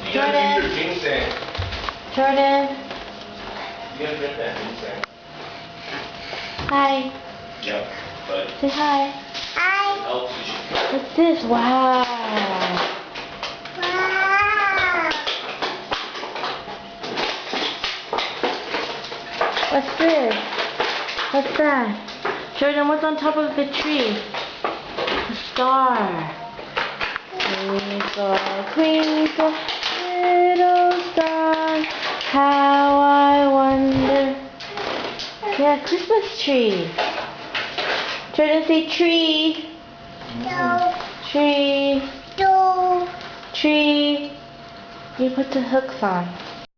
You gotta drink your ginseng. Jordan. You gotta drink that ginseng. Hi. Yep, but Say hi. Hi. it helps you. What's this? Wow. Wow. What's this? What's that? Jordan, what's on top of the tree? A star. Twinkle, twinkle, little star, how I wonder. Yeah, Christmas tree. Jordan, say tree. No. Tree. No. Tree. You put the hooks on.